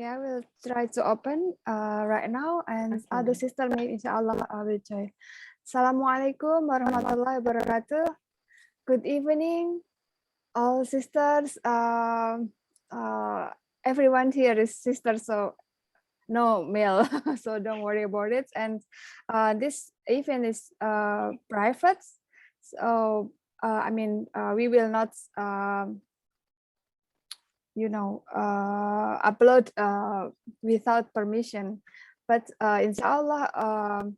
Okay, I will try to open right now, and other sister maybe inshallah I will join. Assalamualaikum warahmatullahi wabarakatuh. Good evening, all sisters. Everyone here is sister, so no male, so don't worry about it. And this event is private, so we will not upload without permission, but inshallah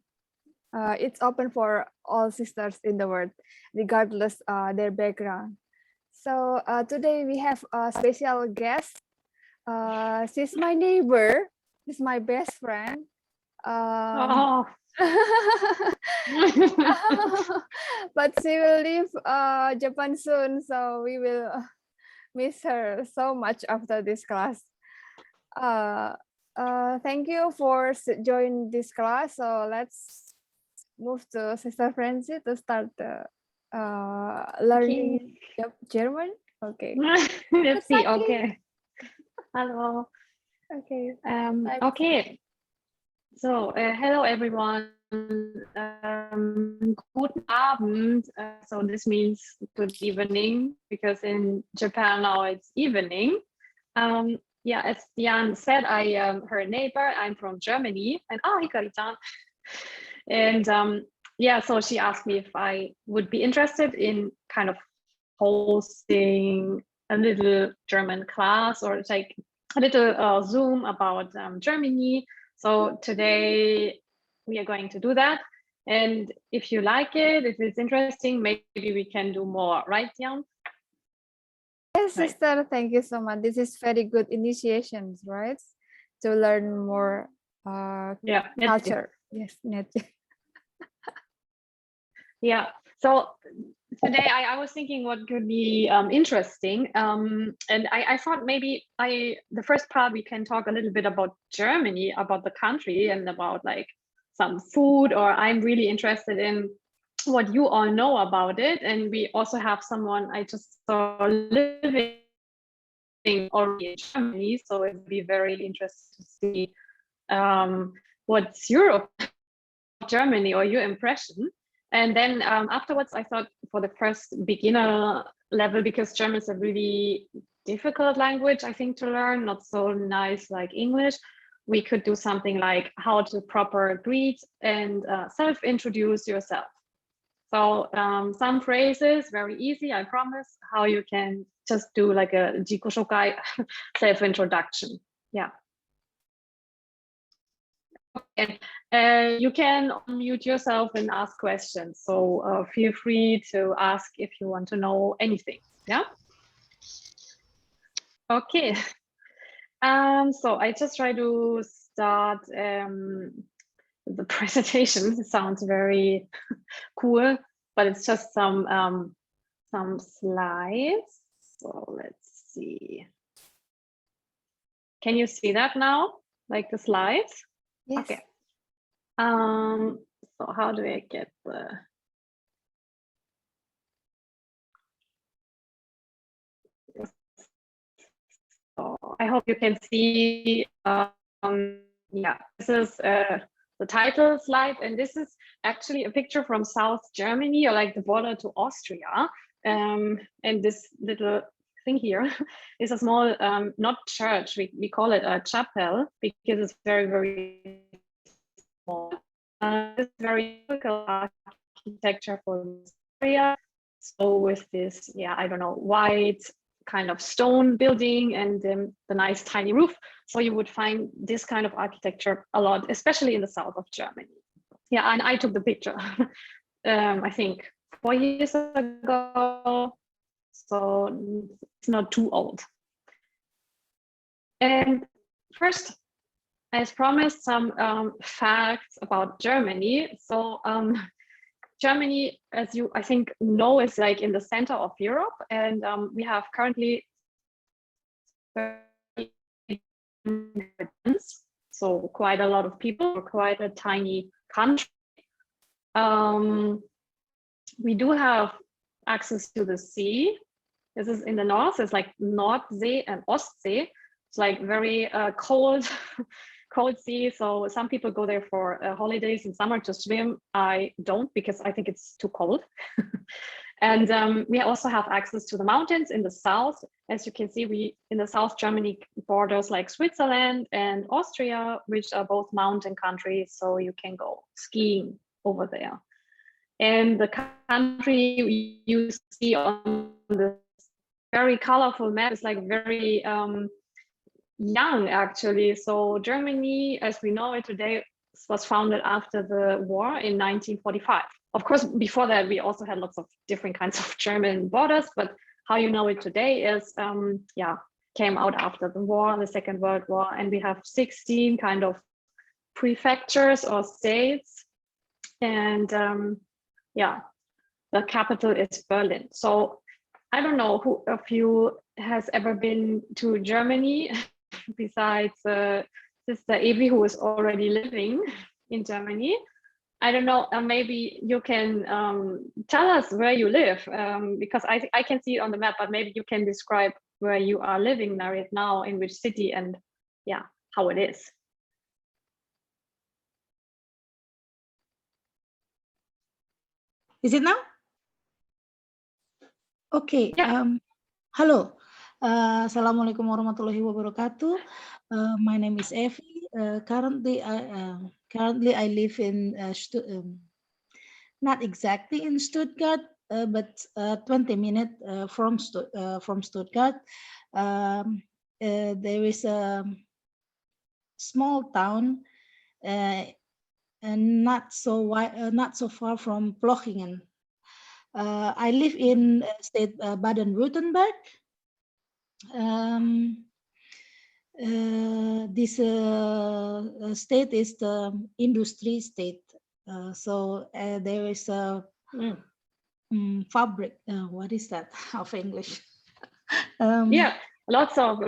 it's open for all sisters in the world regardless their background. So today we have a special guest. She's my neighbor, she's my best friend. But she will leave Japan soon, so we will miss her so much after this class. Thank you for joining this class. So let's move to Sister Franzi to start learning German. Okay. Let's see. Okay. Hello. Okay. Okay. So hello everyone. Guten Abend. So this means good evening because in Japan now it's evening. Yeah, as Jan said, I am her neighbor. I'm from Germany, and Hikari-chan. And yeah, so she asked me if I would be interested in kind of hosting a little German class or like a little Zoom about Germany. So today we are going to do that. And if you like it, if it's interesting, maybe we can do more, right, Jan? Yes, sister, thank you so much. This is very good initiations, right? To learn more culture. Yes, nature. Yeah, so today I was thinking what could be interesting, and I thought maybe the first part we can talk a little bit about Germany, about the country, and about like some food, or I'm really interested in what you all know about it. And we also have someone I just saw living already in Germany, so it would be very interesting to see what's your Germany or your impression. And then afterwards, I thought for the first beginner level, because German is a really difficult language, I think, to learn, not so nice like English, we could do something like how to proper greet and self-introduce yourself. So some phrases, very easy, I promise, how you can just do like a jikoshokai self-introduction. Yeah. Okay. You can unmute yourself and ask questions. So feel free to ask if you want to know anything. Yeah. Okay. So I just try to start the presentation. It sounds very cool, but it's just some slides. So let's see. Can you see that now? Like the slides? Yes. Okay. So how do I get the so I hope you can see yeah, this is the title slide, and this is actually a picture from South Germany, or like the border to Austria. And this little thing here is a small not church, we call it a chapel because it's very, very small. It's very typical architecture for this area. So with this, yeah, I don't know, white kind of stone building and the nice tiny roof. So you would find this kind of architecture a lot, especially in the south of Germany. Yeah, and I took the picture, I think 4 years ago. So it's not too old. And first, as promised, some facts about Germany. So Germany, as you I think know, is like in the center of Europe, and we have currently 30 inhabitants, so quite a lot of people, quite a tiny country. We do have access to the sea. This is in the north. It's like Nordsee and Ostsee. It's like very cold, cold sea. So some people go there for holidays in summer to swim. I don't, because I think it's too cold. And we also have access to the mountains in the south. As you can see, we in the south, Germany borders like Switzerland and Austria, which are both mountain countries. So you can go skiing over there. And the country you see on the very colorful map is like very young, actually. So Germany, as we know it today, was founded after the war in 1945. Of course, before that, we also had lots of different kinds of German borders, but how you know it today is, came out after the war, the Second World War, and we have 16 kind of prefectures or states. And the capital is Berlin. So I don't know who of you has ever been to Germany besides Sister Evi, who is already living in Germany. I don't know, maybe you can tell us where you live, because I can see it on the map, but maybe you can describe where you are living right now, in which city, and how it is. Is it now? Okay. Yeah. Hello. Assalamualaikum warahmatullahi wabarakatuh. My name is Evi. Currently, I live in not exactly in Stuttgart, but 20 minutes from Stuttgart. There is a small town, and not so far from Plochingen. I live in state Baden-Württemberg. This state is the industry state. So there is a fabric. What is that of English? Lots of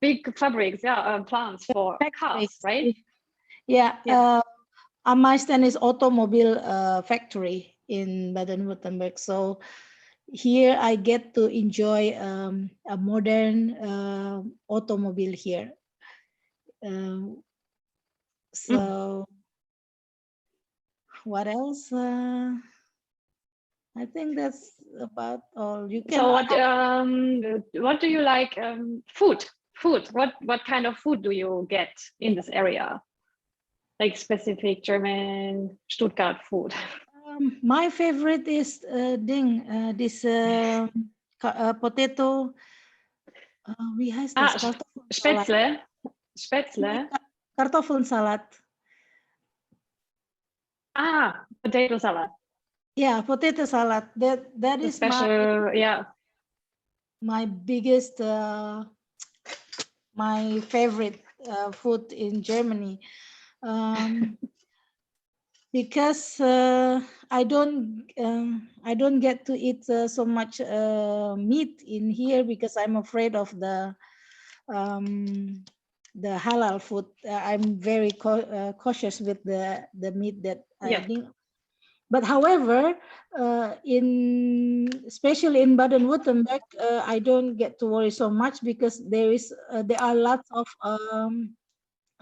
big fabrics. Plants for cars, right? Yeah. My stand is automobile factory in Baden-Württemberg. So here I get to enjoy a modern automobile here. What else? I think that's about all. You can. So what do you like? Food. What kind of food do you get in this area? Like specific German Stuttgart food. My favorite is this potato. Wie heißt das? Spätzle. Kartoffelsalat. Potato salad. Yeah, potato salad. That is special. My biggest, my favorite food in Germany. Because I don't get to eat so much meat in here, because I'm afraid of the halal food. I'm very cautious with the meat that I think. But however, especially in Baden-Württemberg, I don't get to worry so much, because there are lots of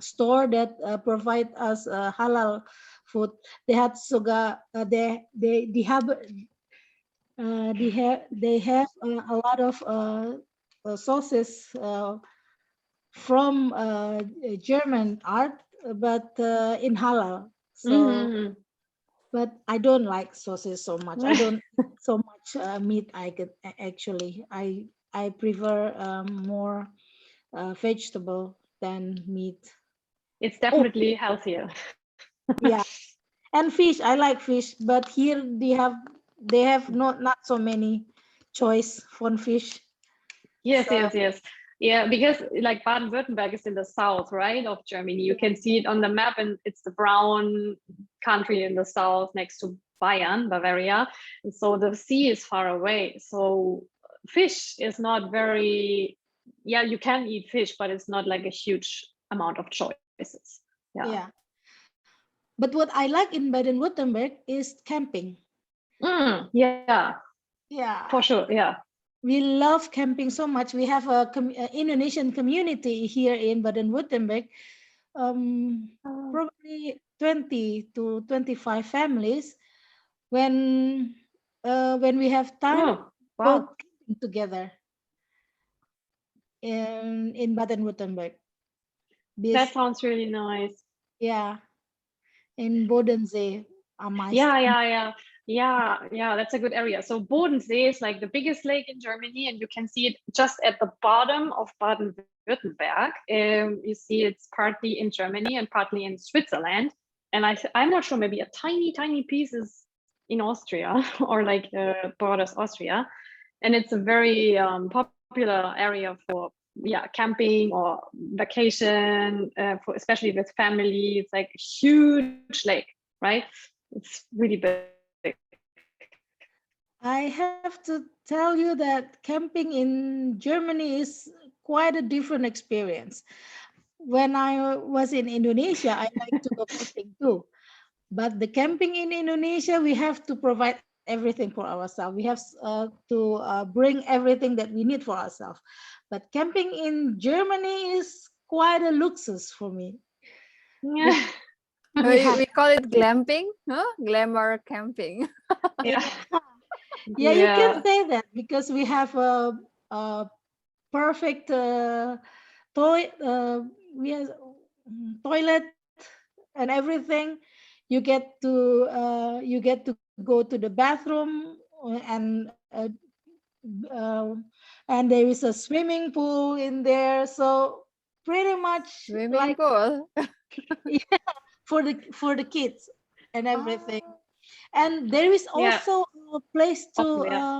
store that provide us halal food. They have sogar they have a lot of sauces from German art, but in halal. So, but I don't like sauces so much. I don't eat so much meat. I prefer more vegetable than meat. It's definitely healthier. Yeah, and fish. I like fish, but here they have not so many choice for fish. Yes. Yeah, because like Baden-Württemberg is in the south, right, of Germany. You can see it on the map, and it's the brown country in the south next to Bayern, Bavaria. And so the sea is far away. So fish is not very, you can eat fish, but it's not like a huge amount of choices. Yeah. But what I like in Baden-Württemberg is camping. Yeah. For sure. Yeah. we love camping so much. We have a Indonesian community here in Baden-Württemberg, probably 20 to 25 families. When we have time, Oh, go wow. camping together in Baden-Württemberg. That sounds really nice. Yeah, in Bodensee. Yeah. That's a good area. So Bodensee is like the biggest lake in Germany, and you can see it just at the bottom of Baden-Württemberg. You see it's partly in Germany and partly in Switzerland. And I'm not sure, maybe a tiny piece is in Austria or like borders Austria. And it's a very popular area for camping or vacation, for especially with family. It's like a huge lake, right? It's really big. I have to tell you that camping in Germany is quite a different experience. When I was in Indonesia, I like to go camping too. But the camping in Indonesia, we have to provide everything for ourselves. We have to bring everything that we need for ourselves. But camping in Germany is quite a luxury for me. Yeah. We call it glamping, huh? Glamour camping. Yeah. Yeah, you can say that because we have a perfect we have toilet and everything. You get to go to the bathroom uh, and there is a swimming pool in there. So pretty much Swimming like pool. for the kids and everything. Oh, And there is Yeah. also a place to Yeah.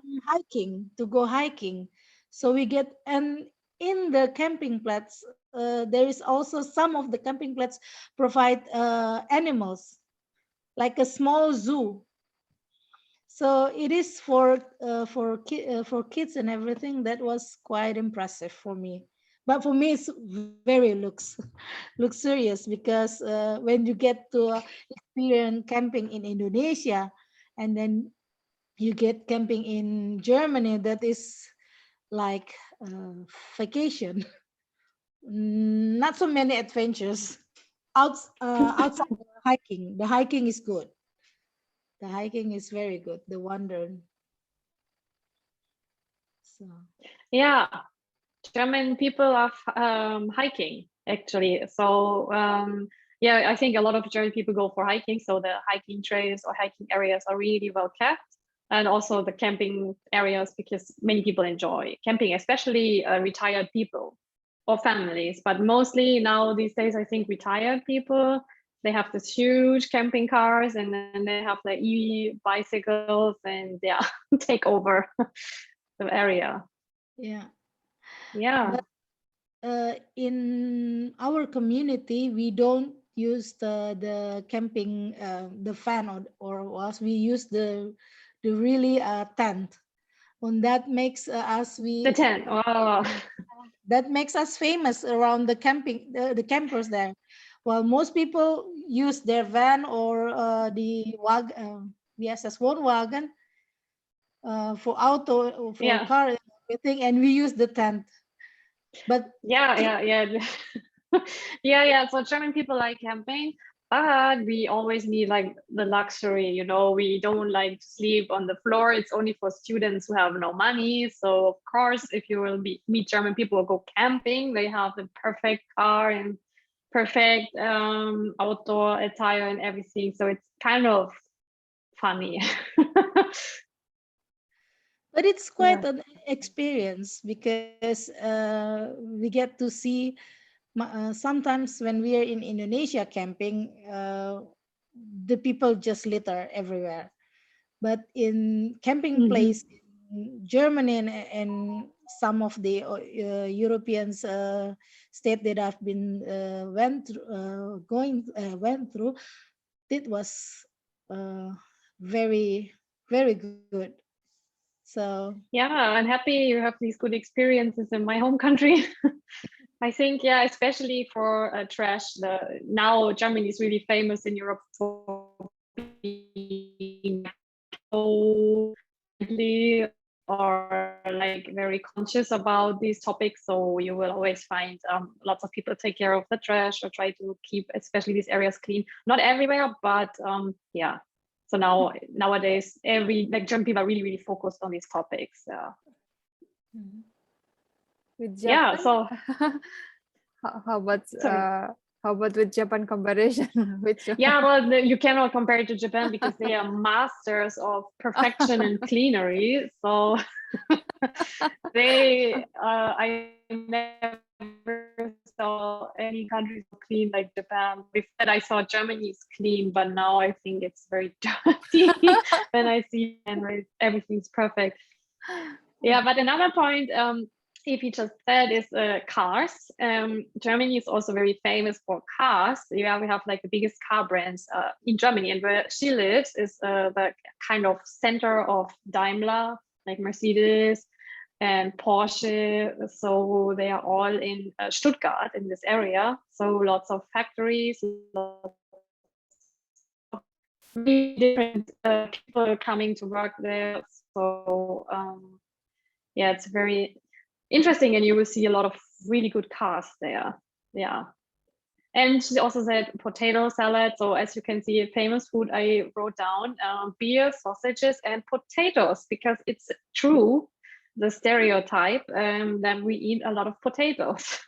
go hiking. So we get, and in the camping flats, there is also some of the camping flats provide animals, like a small zoo. So it is for kids and everything. That was quite impressive for me. But for me, it's very luxurious because when you get to experience camping in Indonesia, and then you get camping in Germany, that is like vacation. Not so many adventures. Outside hiking, the hiking is good. The hiking is very good. The wander. So Yeah. German people are hiking actually. So yeah, I think a lot of German people go for hiking. So the hiking trails or hiking areas are really well kept, and also the camping areas, because many people enjoy camping, especially retired people or families. But mostly now these days, I think retired people, they have this huge camping cars, and then they have the bicycles, and yeah, take over the area. yeah, Yeah. but in our community, we don't use the camping the fan or was we use the really tent. And that makes us The tent. Oh, that makes us famous around the campers there. Well, most people use their van or the VSS one wagon for auto or for yeah, car and everything, and we use the tent. But yeah. Yeah. So German people like camping, but we always need like the luxury. We don't like to sleep on the floor. It's only for students who have no money. So of course, if you will meet German people who go camping, they have the perfect car and perfect outdoor attire and everything. So it's kind of funny. but it's quite Yeah. an experience because we get to see sometimes when we are in Indonesia camping, the people just litter everywhere. But in camping Mhm. place in Germany and some of the Europeans state that I've been went through, it was uh, very very good. So Yeah, I'm happy you have these good experiences in my home country. I think, yeah, especially for trash. Now Germany is really famous in Europe for being so friendly. or like very conscious about these topics. So you will always find lots of people take care of the trash or try to keep especially these areas clean. Not everywhere, but yeah. So nowadays, German people are really, really focused on these topics. With Yeah. Japan, So how about with Japan comparison? Yeah, well, you cannot compare it to Japan because they are masters of perfection and cleanery. So I never saw any country so clean like Japan. Before that, I saw Germany is clean, but now I think it's very dirty when I see and everything's perfect. Yeah, but another point, if you just said, is cars. Germany is also very famous for cars. Yeah, we have like the biggest car brands in Germany, and where she lives is the kind of center of Daimler, like Mercedes and Porsche. So they are all in Stuttgart, in this area. So lots of factories, lots of really different people coming to work there. So yeah, it's very interesting, and you will see a lot of really good cars there. Yeah. And she also said potato salad. So as you can see, a famous food I wrote down, beer, sausages, and potatoes, because it's true, the stereotype that we eat a lot of potatoes.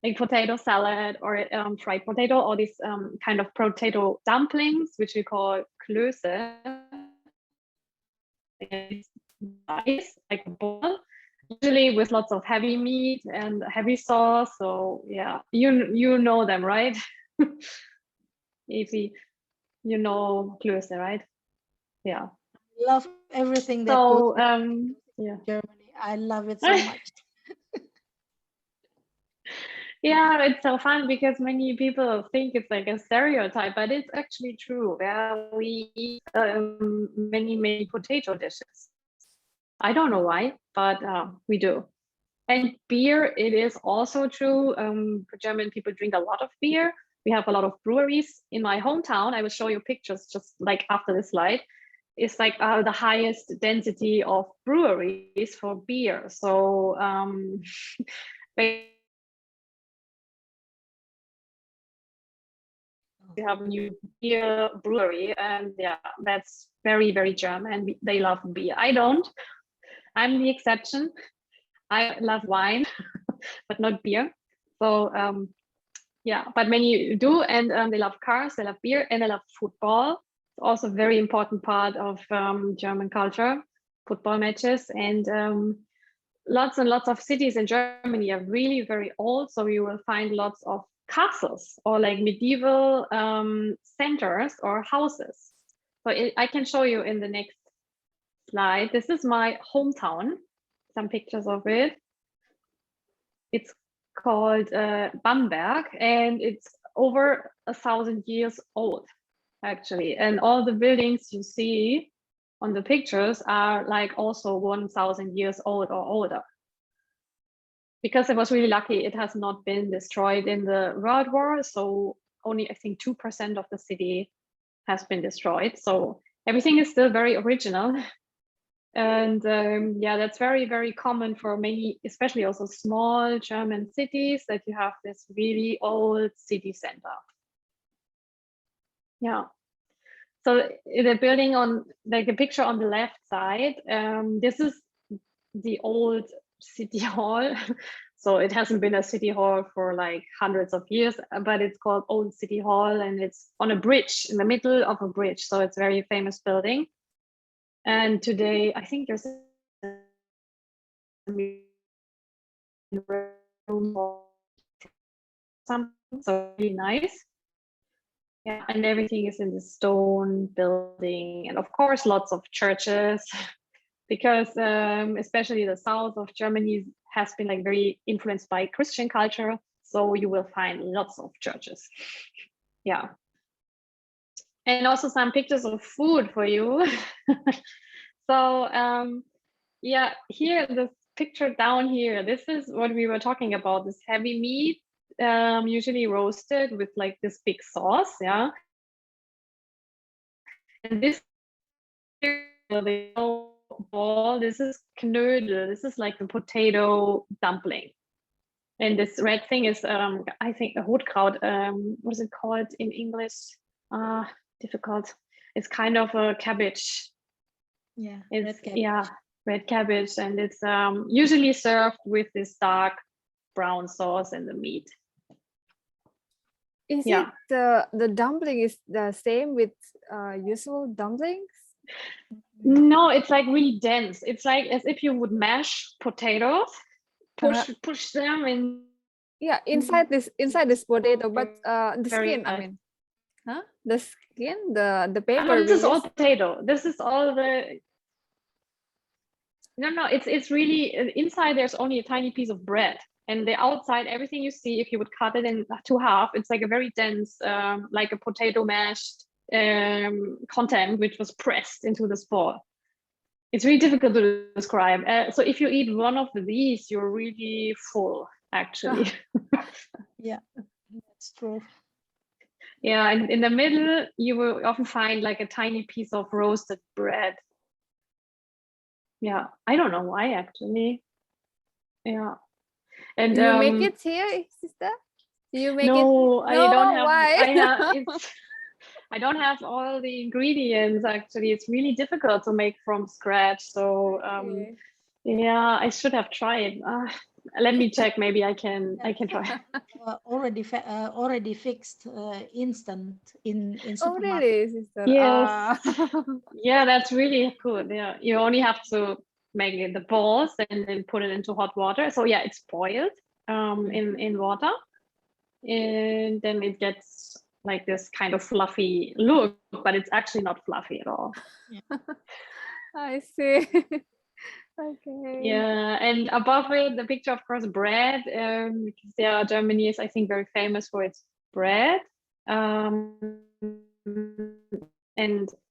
Like potato salad or fried potato, or these kind of potato dumplings, which we call Klöße. It's nice, like a ball, usually with lots of heavy meat and heavy sauce. So yeah, you know them, right? If you know Klöße, right? Yeah. Love everything that So yeah, Germany. I love it so much. Yeah, it's so fun because many people think it's like a stereotype, but it's actually true. Yeah, we eat many potato dishes. I don't know why, but we do. And beer, it is also true. German people drink a lot of beer. We have a lot of breweries in my hometown. I will show you pictures just like after this slide. It's like the highest density of breweries for beer. So we have a new beer brewery, and yeah, that's very German. They love beer. I don't. I'm the exception. I love wine, but not beer. So yeah, but many do, and they love cars, they love beer, and they love football. It's also a very important part of German culture, football matches, and lots and lots of cities in Germany are really very old. So you will find lots of castles or like medieval centers or houses. So I can show you in the next slide. This is my hometown, some pictures of it. It's called Bamberg, and it's over 1,000 years old, actually. And all the buildings you see on the pictures are like also 1,000 years old or older. Because it was really lucky, it has not been destroyed in the World War. So only, I think, 2% of the city has been destroyed. So everything is still very original. And yeah, that's very common for many, especially also small German cities, that you have this really old city center. Yeah. So the building on, like the picture on the left side, this is the old city hall. So it hasn't been a city hall for like hundreds of years, but it's called Old City Hall, and it's on a bridge, in the middle of a bridge. So it's a very famous building. And today, I think there's a room or something, so really nice. Yeah, and everything is in the stone building, and of course lots of churches, because especially the south of Germany has been like very influenced by Christian culture, so you will find lots of churches. Yeah, and also some pictures of food for you. So yeah, here, this picture down here, this is what we were talking about, this heavy meat, usually roasted with like this big sauce. Yeah, and this, they ball. This is Knödel. This is like the potato dumpling. And this red thing is, I think, a Rotkraut. What is it called in English? Difficult. It's kind of a cabbage. Yeah, It's red cabbage, and it's usually served with this dark brown sauce and the meat. Is it the dumpling is the same with usual dumplings? No, it's like really dense. It's like as if you would mash potatoes, push them in. Yeah, inside this potato, but the Very skin. nice. I mean, the skin, the paper. This is all potato. This is all the. No, it's really inside. There's only a tiny piece of bread, and the outside, everything you see, if you would cut it in two half, it's like a very dense, like a potato mashed content, which was pressed into this ball. It's really difficult to describe. So if you eat one of these, you're really full, actually. Yeah, that's true. Yeah, and in the middle, you will often find like a tiny piece of roasted bread. Yeah, I don't know why, actually. Yeah. And do you make it here, sister? Do you make it? No, I don't have. Why? I don't have all the ingredients. Actually, it's really difficult to make from scratch. So yeah, I should have tried. Let me check. Maybe I can try. Already fixed instant in Oh, supermarket. really, sister? Yes. Yeah, that's really good. Yeah, you only have to make it the balls and then put it into hot water. So yeah, it's boiled in water, and then it gets like this kind of fluffy look, but it's actually not fluffy at all. I see. Okay. Yeah, and above it, the picture, of course, bread, because Germany is, I think, very famous for its bread. And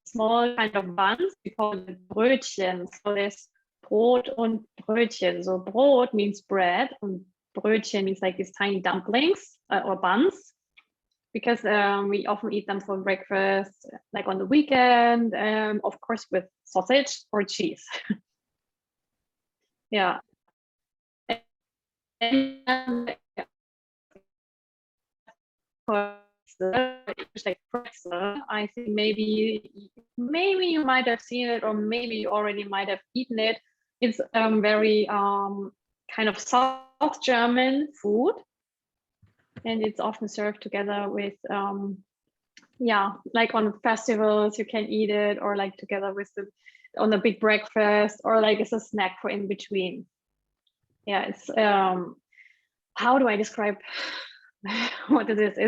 small kind of buns, we call it Brötchen. So there's Brot und Brötchen. So Brot means bread, and Brötchen means like these tiny dumplings or buns, because we often eat them for breakfast, like on the weekend, of course, with sausage or cheese. Yeah. And like pretzel, I think maybe you might have seen it, or maybe you already might have eaten it. It's very kind of South German food, and it's often served together with like on festivals you can eat it, or like together with on a big breakfast, or like it's a snack for in between. Yeah, it's how do I describe what it is?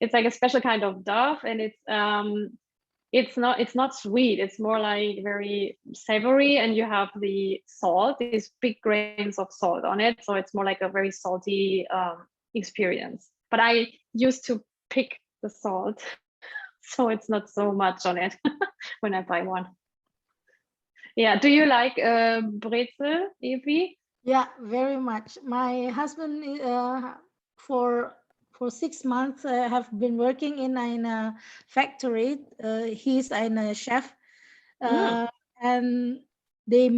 It's like a special kind of dough, and it's not sweet. It's more like very savory, and you have the salt, these big grains of salt on it. So it's more like a very salty experience. But I used to pick the salt, so it's not so much on it when I buy one. Yeah. Do you like brezel, Evie? Yeah, very much. My husband for 6 months have been working in a factory. He's a chef, and they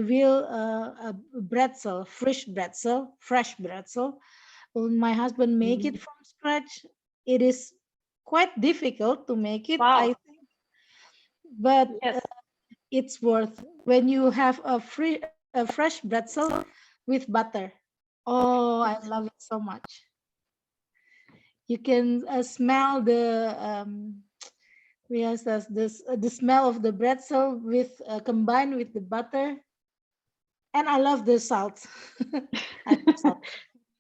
will a brezel, fresh brezel. When my husband make it from scratch, it is quite difficult to make it, Wow. I think, but Yes. it's worth when you have a fresh pretzel with butter. Oh, I love it so much. You can smell the the smell of the pretzel with combined with the butter, and I love the salt. I love salt.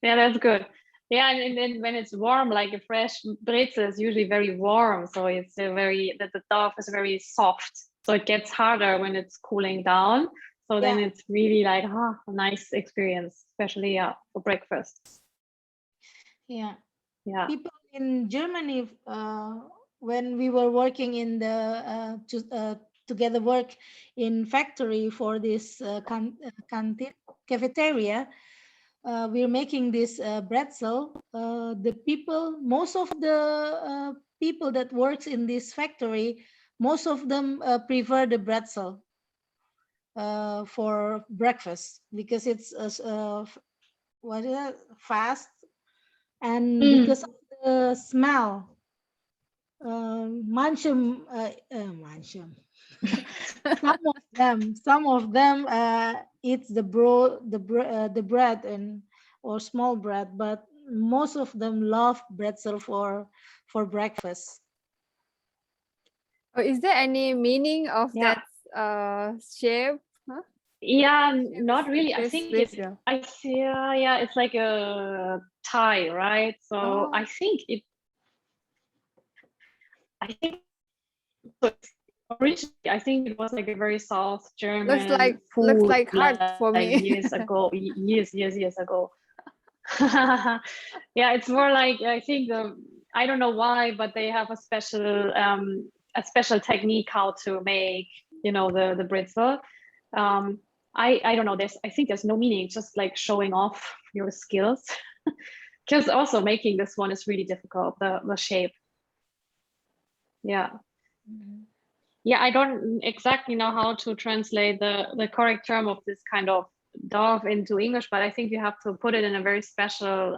Yeah, that's good. Yeah, and then when it's warm, like a fresh brezel is usually very warm, so it's the dough is very soft, so it gets harder when it's cooling down. So then it's really like a nice experience, especially for breakfast. Yeah. Yeah. People in Germany, when we were working in the together work in factory for this canteen cafeteria, we're making this pretzel. The people, most of the people that works in this factory, most of them prefer the pretzel. for breakfast because it's what is it? Fast, and because of the smell, mancham, mancham. some of them eats the the bread and or small bread, but most of them love pretzel for breakfast. Oh, is there any meaning of Yeah. that shape? Huh? Yeah, Shape not is really. I this think special. I see, yeah, it's like a tie, right? So Oh. I think originally, I think it was like a very South German looks food like heart for like me. years ago, years ago. Yeah, it's more like I think I don't know why, but they have a special technique how to make, you know, the britzel. I don't know. I think there's no meaning, just like showing off your skills. Because also making this one is really difficult. The shape. Yeah. Yeah, I don't exactly know how to translate the correct term of this kind of dove into English, but I think you have to put it in a very special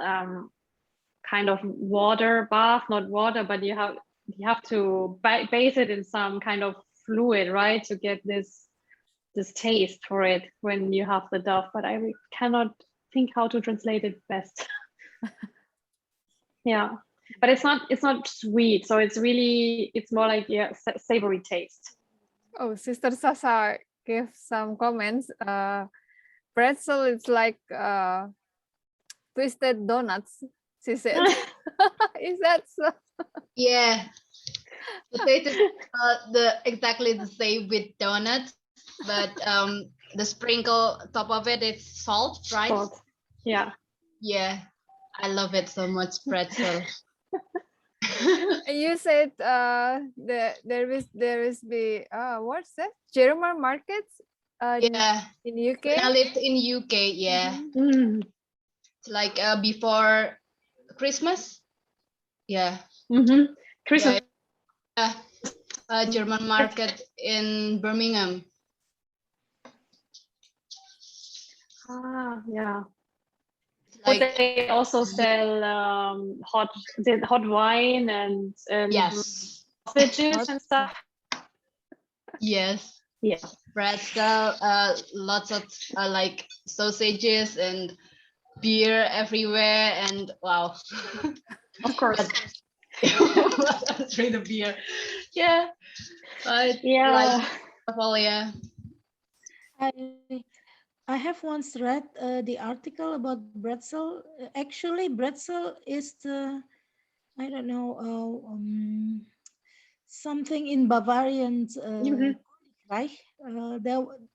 kind of water bath, not water, but you have to base it in some kind of fluid, right, to get this taste for it when you have the dove. But I cannot think how to translate it best. Yeah, but it's not sweet, so it's more like, yeah, savory taste. Oh, Sister Sasa gave some comments. Pretzel is like twisted donuts, she said. Is that so? Yeah, potato exactly the same with donuts, but the sprinkle top of it is salt, right? Salt. Yeah. Yeah, I love it so much, pretzel. You said there is the what's that? German markets Yeah, in UK. when I lived in UK, yeah, it's like before Christmas. Yeah. Christmas. Yeah, a German market in Birmingham. Yeah. Like, Would they also sell hot wine and yes, sausages and stuff? yes, Yeah. pretzel, lots of like sausages and beer everywhere, and wow. Of course. Let's drink the beer. Yeah, but Yeah. like, well, yeah. I have once read the article about pretzel. Actually, pretzel is the, I don't know, something in Bavarian Reich.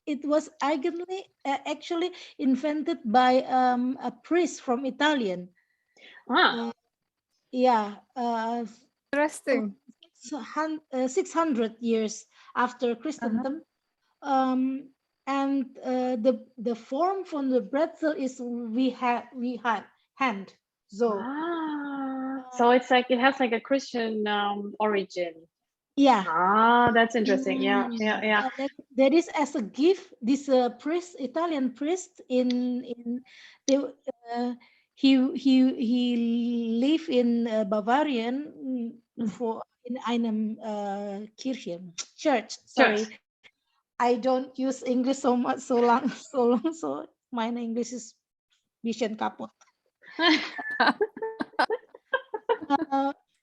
It was actually invented by a priest from Italian. Yeah. Interesting. 600 years after Christendom. And the form from the pretzel is we had hand. So so it's like it has like a Christian origin. Yeah. That's interesting. Yeah. That is as a gift. This priest, Italian priest, he lived in Bavarian for in einem Kirche church. Sorry, I don't use English so much so long. So my English is bisschen kaput.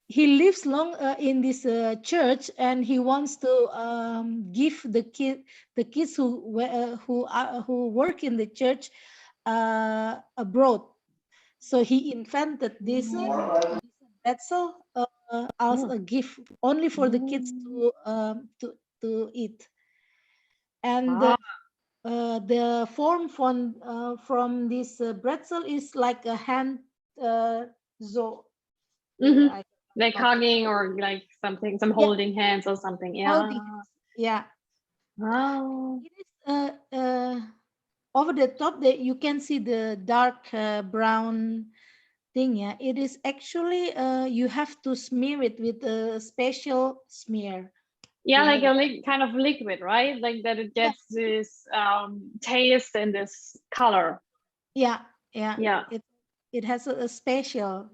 He lives long in this church, and he wants to give the kids who work in the church abroad. So he invented this pretzel as a gift only for the kids to eat. And the form from this pretzel is like a hand like hugging or like something, some holding hands or something. Yeah. Yeah. Wow. It is over the top that you can see the dark brown thing. Yeah, it is actually you have to smear it with a special smear. Yeah, like Yeah. a kind of liquid, right? Like that it Yeah. gets this taste and this color. Yeah, yeah. Yeah. It has a special.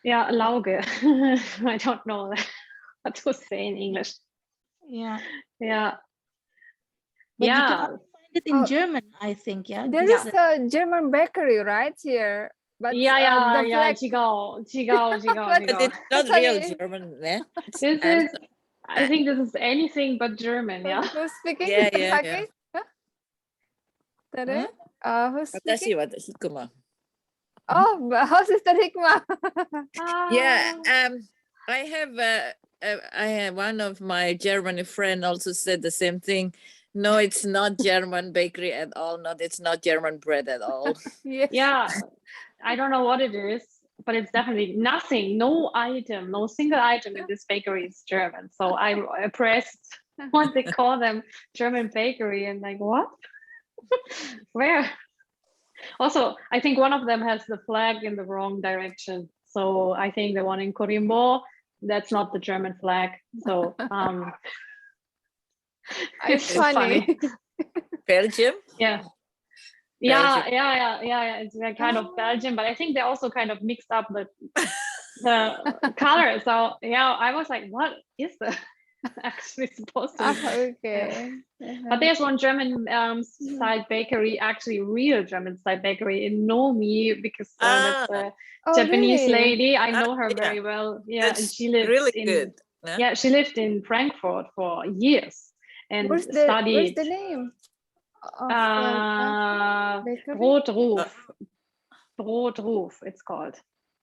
Yeah, Lauge. I don't know what to say in English. Yeah, Yeah. but you can Yeah. also find it in Oh, German, I think. Yeah, there this is a German bakery right here, but the flag. Jigao. But But it's not that's real only German, yeah. It's This is, I uh, think this is anything but German, yeah. who's speaking? yeah, Sister yeah, Saki? yeah. Huh? Tere? Hmm? Who's Watashi speaking? wa hikuma. Oh, Sister Hikmah. Yeah, Ah, I have I have one of my German friend also said the same thing. No, it's not German bakery at all. Not it's not German bread at all. Yes. yeah, I don't know what it is, but it's definitely nothing, no item, no single item in this bakery is German. So I pressed what they call them, German bakery, and like, what? Where? Also, I think one of them has the flag in the wrong direction. So I think the one in Corimbo, that's not the German flag. So It's it's just funny. Belgium? Yeah. Belgium. Yeah. It's like kind of Belgian, but I think they also kind of mixed up the color. So yeah, I was like, what is that actually supposed to be? okay. But there's one German style bakery, actually real German style bakery in Nomi, because that's a Oh, Japanese really? lady. I know her yeah. very well. Yeah, and That's she lives really in good. Yeah? yeah, she lived in Frankfurt for years and Where's studied the name of the bakery? Brotruf, it's called.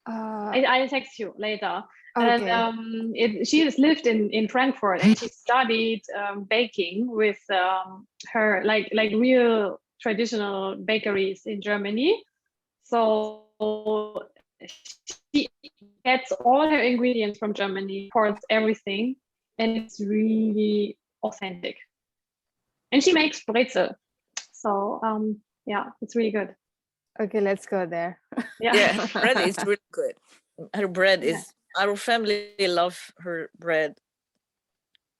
Uh, I'll text you later. And okay. she has lived in Frankfurt and she studied baking with her like real traditional bakeries in Germany. So she gets all her ingredients from Germany, imports everything, and it's really authentic. And she makes brezel. So yeah, it's really good. Okay, let's go there. Yeah, bread is really good. Her bread Yeah. is our family love her bread.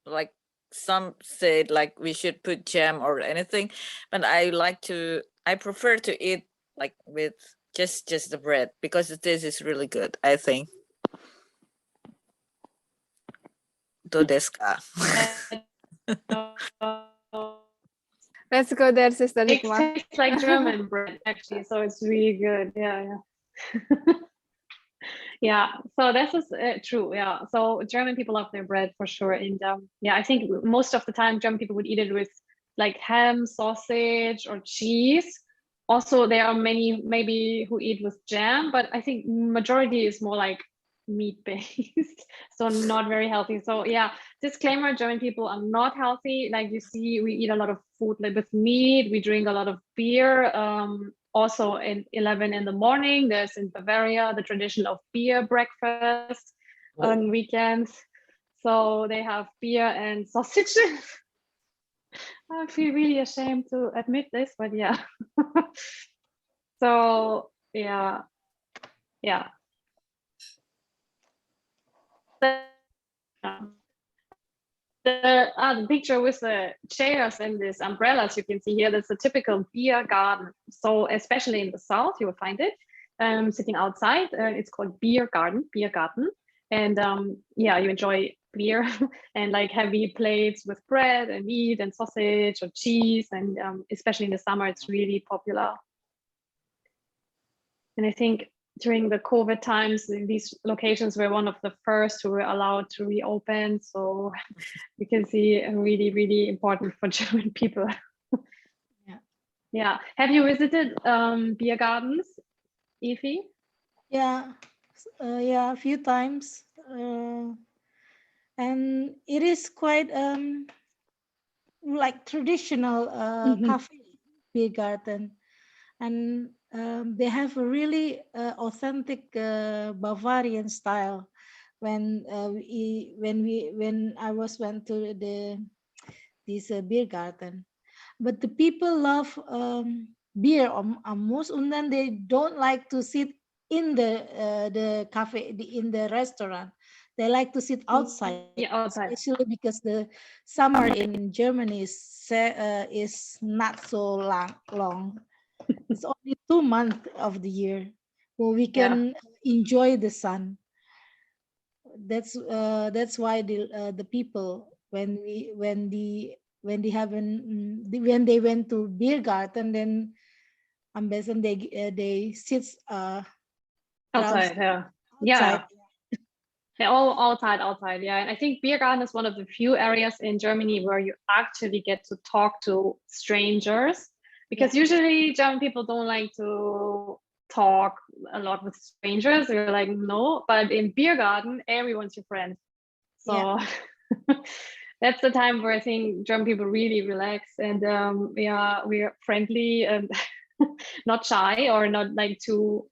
Like some said like we should put jam or anything, but I prefer to eat like with just the bread because the taste is really good, I think. Do desu ka? Let's go there, Sister It Hikmah. tastes like German bread, actually. So it's really good. Yeah. Yeah. So this is true. Yeah. So German people love their bread for sure. And yeah, I think most of the time German people would eat it with like ham, sausage, or cheese. Also, there are many maybe who eat with jam, but I think majority is more like meat based, so not very healthy. So yeah, disclaimer: German people are not healthy. Like you see, we eat a lot of food like with meat. We drink a lot of beer. Also, in 11 in the morning, there's in Bavaria the tradition of beer breakfast on weekends. So they have beer and sausages. I feel really ashamed to admit this, but yeah. So yeah. The picture with the chairs and these umbrellas you can see here, that's a typical beer garden. So especially in the south, you will find it sitting outside. It's called beer garden. And yeah, you enjoy beer and like heavy plates with bread and meat and sausage or cheese. And especially in the summer, it's really popular. And I think during the COVID times, these locations were one of the first who were allowed to reopen. So you can see really, really important for German people. Yeah. Have you visited beer gardens, Efi? Yeah, yeah, a few times, and it is quite like traditional cafe beer garden, and they have a really authentic Bavarian style. When when I went to this beer garden, but the people love beer almost, and then they don't like to sit in the cafe in the restaurant. they like to sit outside, Yeah, outside. especially because the summer in Germany is not so long. It's only 2 months of the year where we can enjoy the sun. That's why the people when they haven't when they went to beer garden, then Ambesan they sit Outside, yeah. outside. They're all outside, yeah. And I think beer garden is one of the few areas in Germany where you actually get to talk to strangers, because usually German people don't like to talk a lot with strangers. You're like, no, but in beer garden, everyone's your friend. So that's the time where I think German people really relax, and we're friendly and not shy or not like too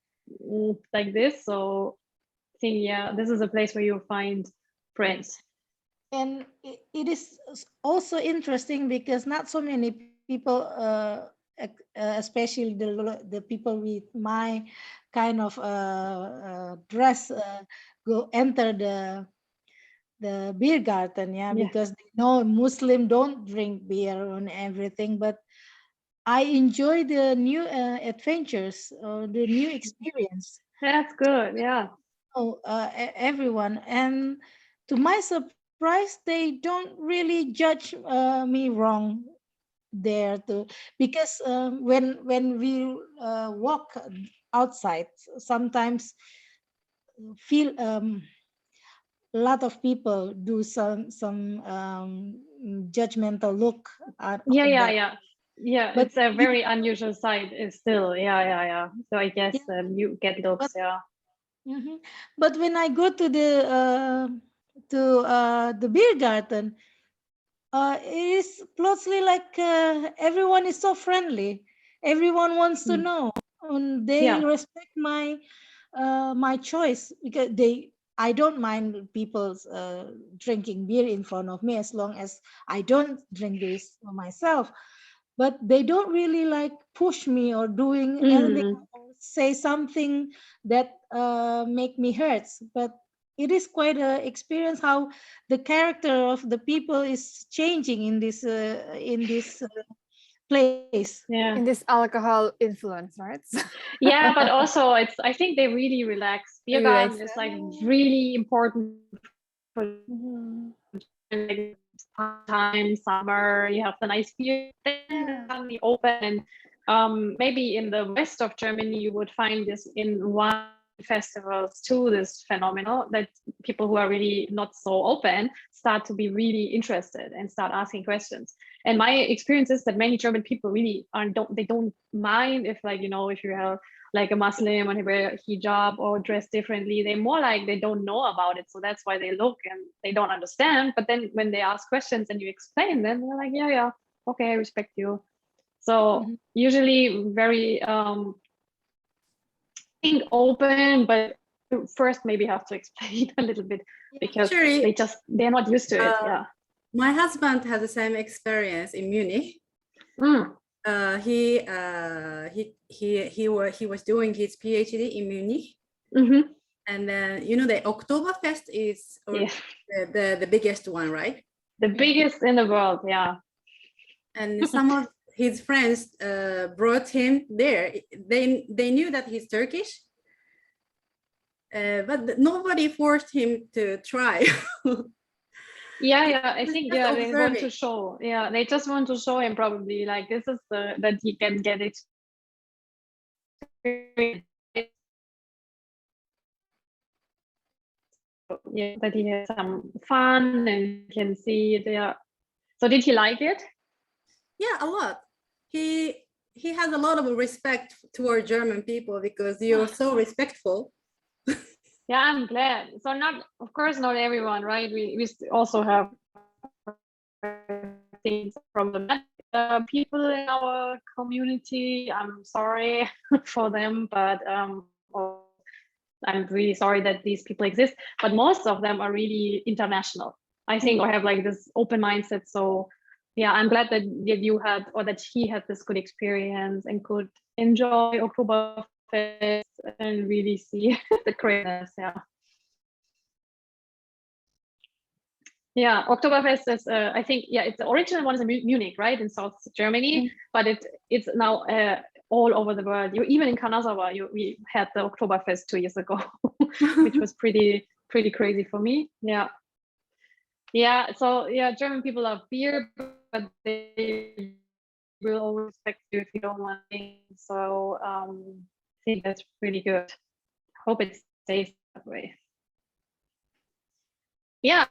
like this. So I think, this is a place where you'll find friends. And it is also interesting because not so many people, especially the people with my kind of dress, go enter the beer garden, because they know Muslim don't drink beer and everything. But I enjoy the new adventures or the new experience. That's good, yeah. Oh, everyone, and to my surprise, they don't really judge me wrong there too, because when we walk outside, sometimes feel a lot of people do some judgmental look at Yeah, but it's a very unusual sight. It's still, yeah. So I guess you get looks, yeah. Mhm. But when I go to the beer garden, it is closely like everyone is so friendly. Everyone wants to know, and they respect my choice, because I don't mind people's drinking beer in front of me as long as I don't drink this for myself. But they don't really like push me or doing anything or say something that make me hurts. But it is quite a experience how the character of the people is changing in this place. Yeah. In this alcohol influence, right? Yeah, but also I think they really relax. Beer garden is like really important for Mhm. like time, summer. You have the nice beer, then suddenly open. And maybe in the west of Germany, you would find this in wine festivals too. This phenomenon that people who are really not so open start to be really interested and start asking questions. And my experience is that many German people really don't mind if, like, if you have like a Muslim and wear hijab or dress differently. They're more like they don't know about it, so that's why they look and they don't understand. But then when they ask questions and you explain, then they're like, yeah, okay, I respect you. So usually very think open, but first maybe have to explain a little bit, because Actually, they're not used to it. My husband has the same experience in Munich. He was doing his PhD in Munich, and then the Oktoberfest is the biggest one, right? The biggest in the world, yeah. And some of his friends brought him there. They knew that he's Turkish, but nobody forced him to try. I think they want to show. Yeah, they just want to show him probably like this is that he can get it. Yeah, that he has some fun and can see it. Yeah. So did he like it? Yeah, a lot. He has a lot of respect toward German people because you're so respectful. Yeah, I'm glad. So of course, not everyone, right? We also have things problematic people in our community. I'm sorry for them, but I'm really sorry that these people exist. But most of them are really international, I think, or have like this open mindset. So yeah, I'm glad that you had, or that he had this good experience and could enjoy Oktoberfest and really see the craziness. Yeah. Yeah, Oktoberfest is, I think, yeah, it's the original one is in Munich, right, in South Germany, but it's now all over the world. Even in Kanazawa, we had the Oktoberfest 2 years ago, which was pretty crazy for me. Yeah. Yeah, so yeah, German people love beer, but they will always respect you if you don't want things. So I think that's really good. Hope it stays that way. Yeah,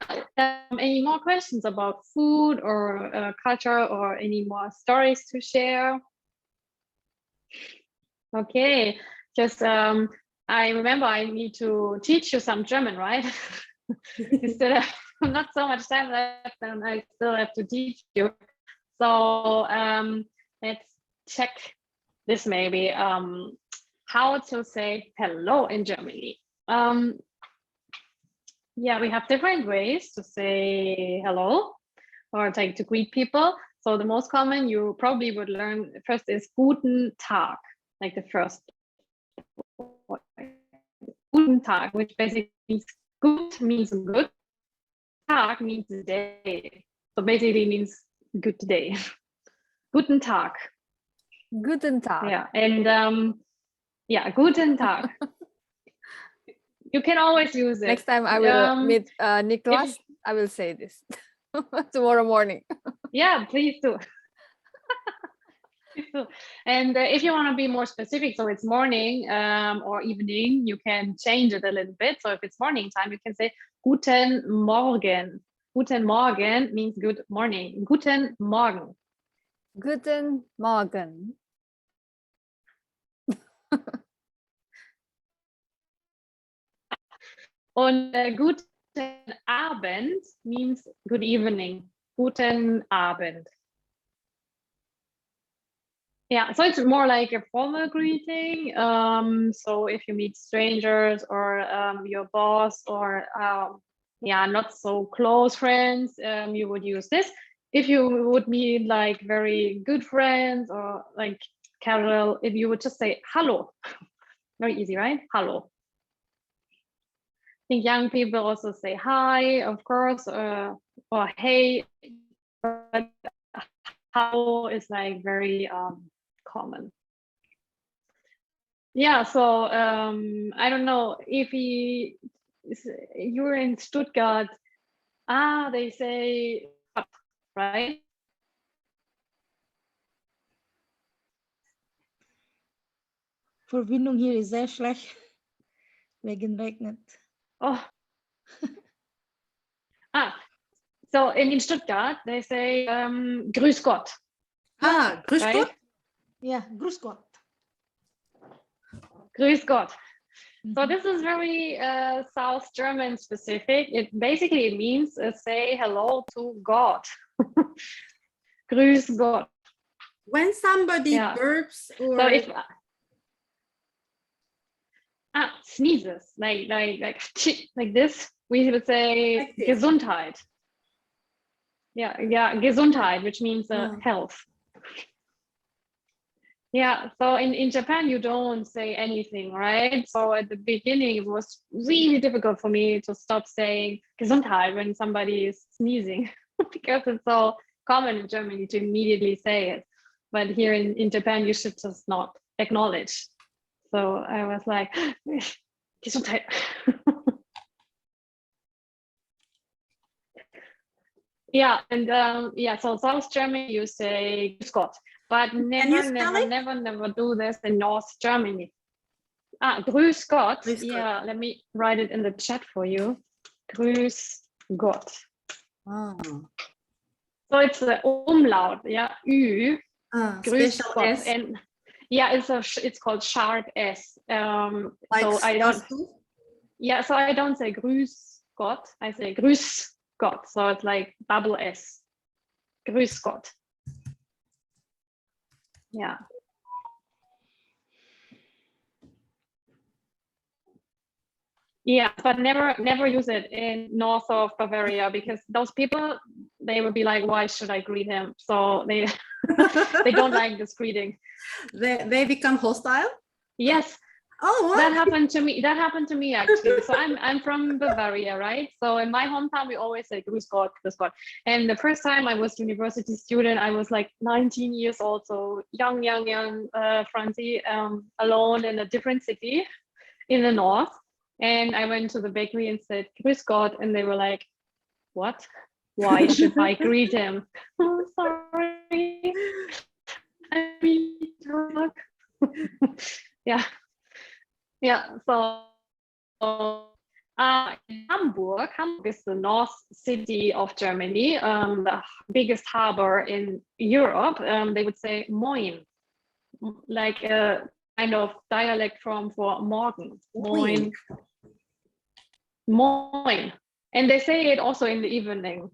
any more questions about food or culture or any more stories to share? Okay, just I remember I need to teach you some German, right? You still have not so much time left and I still have to teach you. So let's check this maybe, how to say hello in Germany. Yeah, we have different ways to say hello or like to greet people. So the most common you probably would learn first is Guten Tag, like the first Guten Tag, which basically means good means good, Tag means day. So basically means good day. Guten Tag. Guten Tag. Yeah, and yeah, Guten Tag. You can always use it. Next time I will meet Nicholas, I will say this tomorrow morning. Yeah, please do. And if you want to be more specific, so it's morning or evening, you can change it a little bit. So if it's morning time, you can say Guten Morgen. Guten Morgen means good morning. Guten Morgen. Guten Morgen. Und Guten Abend means good evening. Guten Abend. Yeah, so it's more like a formal greeting. So if you meet strangers or your boss or yeah, not so close friends, you would use this. If you would meet like very good friends or like casual, if you would just say hello. Very easy, right? Hello. I think young people also say hi, of course, or hey, but hello is like very common. Yeah, so I don't know if you're in Stuttgart, they say right? Verbindung hier ist sehr schlecht wegen regnet. Oh. So in Stuttgart they say Grüß Gott. Grüß right? Gott. Yeah, Grüß Gott. Grüß Gott. So this is very South German specific. It basically means say hello to God. Grüß Gott. When somebody burps or so if sneezes like this, we would say like this. Gesundheit. Yeah, Gesundheit, which means health. Yeah, so in Japan, you don't say anything, right? So at the beginning, it was really difficult for me to stop saying Gesundheit when somebody is sneezing because it's so common in Germany to immediately say it. But here in Japan, you should just not acknowledge. So I was like, Gesundheit. Yeah, and yeah, so South Germany, you say Grüß Gott. But never do this in North Germany. Grüß Gott. Yeah, let me write it in the chat for you. Grüß Gott. So it's the umlaut, yeah, Ü. Grüß Gott. S. And yeah, it's called sharp S. Like so I don't. Yeah, so I don't say Grüß Gott. I say Grüß Gott. So it's like double S. Grüß Gott. Yeah. Yeah, but never use it in north of Bavaria because those people, they would be like, why should I greet him? So they they don't like this greeting. They become hostile? Yes. Oh, That what? happened to me. That happened to me actually. So I'm from Bavaria, right? So in my hometown, we always say Grüß Gott, Grüß Gott. And the first time I was university student, I was like 19 years old, so young, Franzi, alone in a different city in the north. And I went to the bakery and said Grüß Gott, and they were like, "What? Why should I greet him?" Oh, sorry. I mean, yeah. Yeah, so in Hamburg is the north city of Germany, the biggest harbor in Europe. They would say Moin, like a kind of dialect form for morgen. Moin. Moin. And they say it also in the evening,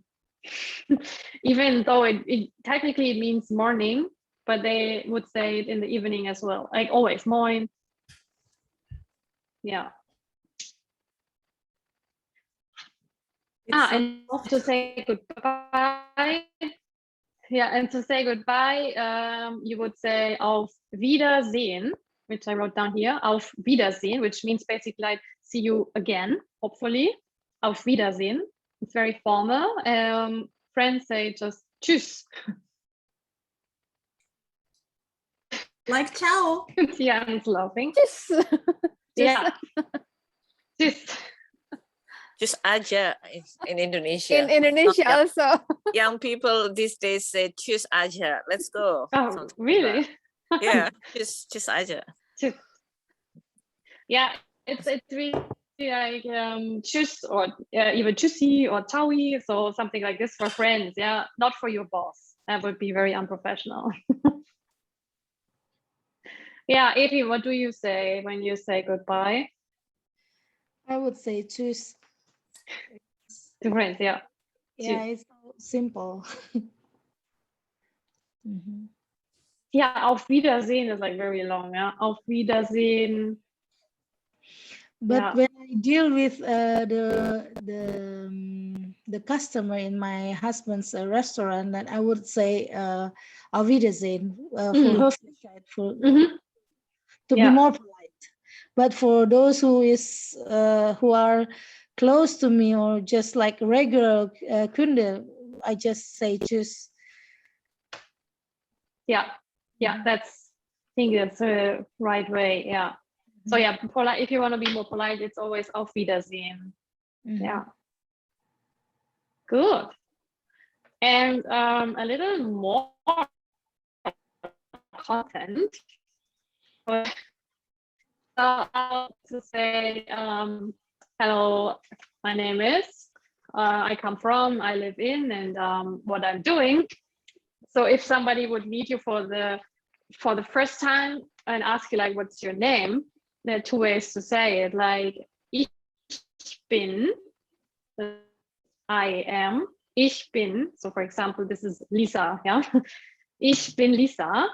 even though it technically means morning, but they would say it in the evening as well, like always, Moin. Yeah. And to say goodbye. Yeah, and to say goodbye, you would say Auf Wiedersehen, which I wrote down here. Auf Wiedersehen, which means basically like see you again, hopefully. Auf Wiedersehen. It's very formal. Friends say just Tschüss. Like ciao. Tian's laughing. Tschüss. Yeah. Tschüss. Just aja in Indonesia. In Indonesia Young- also. Young people these days say choose aja. Let's go. Oh, Something like really? that. Yeah, just aja. Tschüss. Yeah, it's really like tschüss or even tschüssi or taui, so something like this for friends. Yeah, not for your boss. That would be very unprofessional. Yeah, Evi, what do you say when you say goodbye I would say choose. to friends? Yeah. Yeah, it's so simple. Mhm. Yeah, auf Wiedersehen is like very long. Yeah, auf Wiedersehen. But Yeah. when I deal with the customer in my husband's restaurant, then I would say Auf Wiedersehen for Höflichkeit, for to Yeah. be more polite. But for those who are close to me or just like regular Kunde, I just say Tschüss. Yeah, yeah, that's, I think that's the right way. Yeah. So yeah, polite. If you want to be more polite, it's always Auf Wiedersehen. Yeah. Good. And a little more content. To say, hello, my name is, I come from, I live in, and what I'm doing. So if somebody would meet you for the first time and ask you like, what's your name? There are two ways to say it, like ich bin, I am, ich bin. So for example, this is Lisa, yeah? Ich bin Lisa.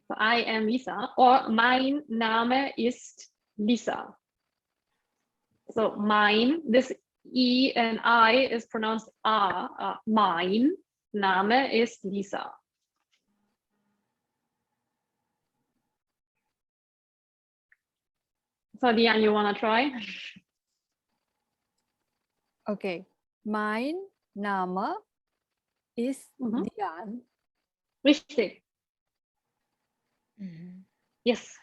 So I am Lisa. Or mein Name ist Lisa. So mein, this E and I is pronounced A. Mein Name ist Lisa. So Diane, you want to try? Okay. Mein Name ist Diane. Richtig. Yes.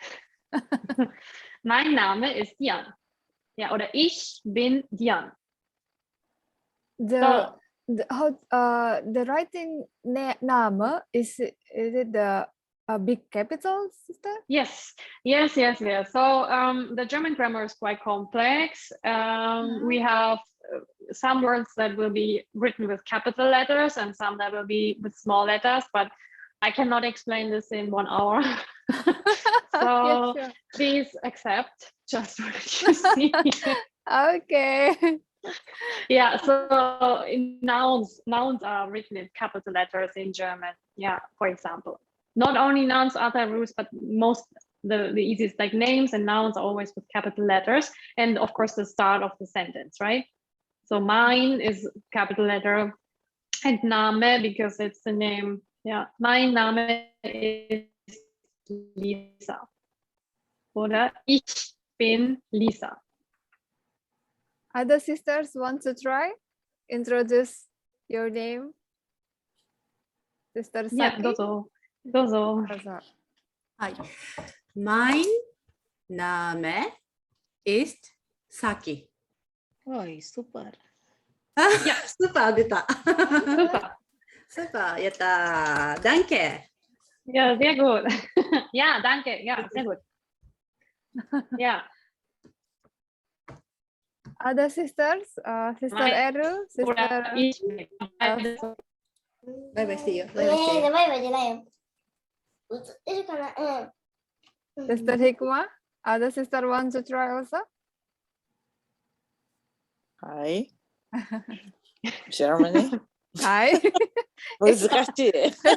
Mein Name ist Diane. Ja, oder ich bin Diane. The writing Name is it the big capital, sister? Yes. So the German grammar is quite complex. We have some words that will be written with capital letters and some that will be with small letters, but I cannot explain this in 1 hour. So Yes, sure. please accept just what you see. Okay. Yeah, so nouns are written in capital letters in German. Yeah, for example. Not only nouns, other rules, but most the easiest, like names and nouns are always with capital letters. And of course, the start of the sentence, right? So mein is capital letter, and Name because it's the name. Yeah, mein Name is Lisa. oder ich bin Lisa. Other sisters want to try? Introduce your name. Sister Ja, Saki. どうぞ。どうぞ。 Also, Hi. Mein Name ist Saki. Oi, super. Ja. Super, 出た。 Super. Super, やったー。Danke. Ja, sehr gut. Ja, danke. Ja, sehr gut. Ja. other sisters, Sister Mein- Eru, Sister Oder ich. Elsa. バイバイしていいよ。バイバイしていいよ。バイバイじゃないよ。映るかな。 Sister Hikmah. Other sister want to try also? Hi. Germany. Hi. 難しい。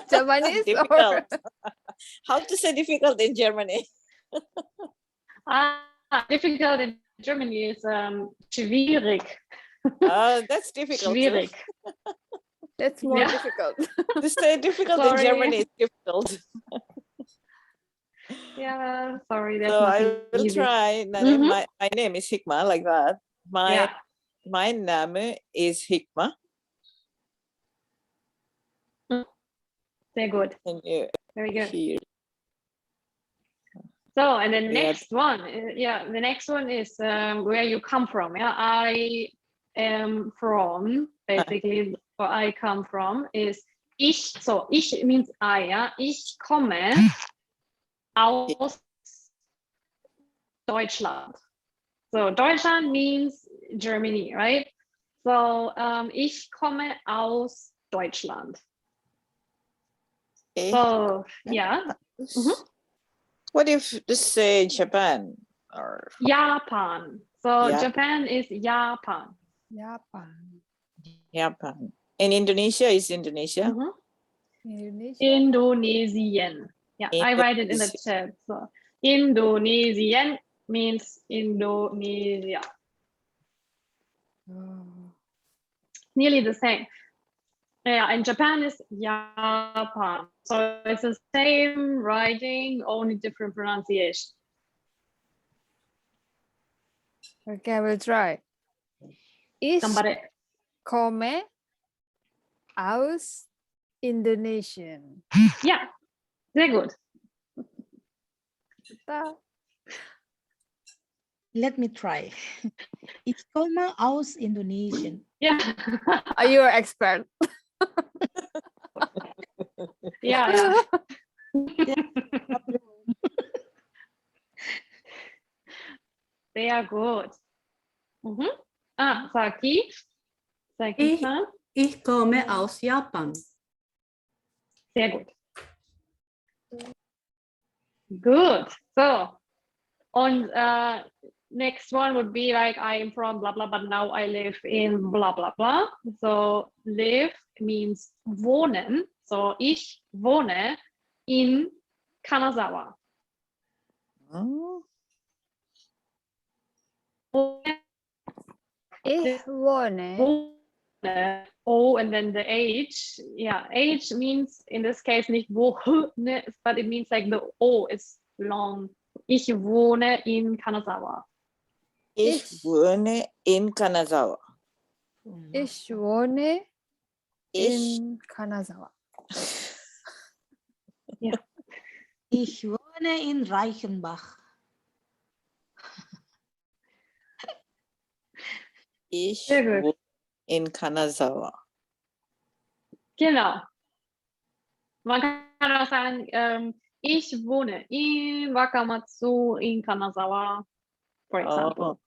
Japanese or Difficult. How to say difficult in Germany? Difficult in Germany is schwierig. That's difficult. Too. Schwierig. that's more Yeah. difficult. To say difficult in Sorry. Germany is difficult. Yeah, sorry. That's So I not will easy. try. Mhm. My name is Hikmah, like that. Yeah. My name is Hikmah. Sehr good. Can you Very good. hear? So, and the Yeah. next one, the next one is where you come from. Yeah, I am from, basically, where I come from is ich. So, ich means I. Yeah, ich komme aus Deutschland. So, Deutschland means Germany, right? So, ich komme aus Deutschland. Okay. So, yeah, What if you say Japan or Japan. So, Yeah. Japan is Japan. Japan. Japan? And Indonesia is Indonesia. Mhm. Indonesia. Indonesian. Yeah, I write it in the chat. So Indonesian means Indonesia. Oh. Nearly the same. Yeah, and Japan is Japan. So it's the same writing, only different pronunciation. Okay, I will try. Ich Gambare. komme aus Indonesien. Yeah, sehr gut. Ta. Let me try. Ich komme aus Indonesien. Yeah. Are you an expert? Yeah. Sehr gut. Mhm. Saki. Saki-san. Ich komme aus Japan. Sehr gut. Good. So, and next one would be like I am from blah blah, but now I live in blah blah blah. So live means wohnen. So ich wohne in Kanazawa. Oh, Ich wohne. Oh, and then the age. Yeah, age means in this case nicht wohne, but it means like the O is long. Ich wohne in Kanazawa. ich wohne in Kanazawa. Ich wohne Ich in Kanazawa. Ich wohne in Reichenbach. Sehr gut. wohne in Kanazawa. Genau. Man kann auch sagen, ich wohne in Wakamatsu in Kanazawa, for example.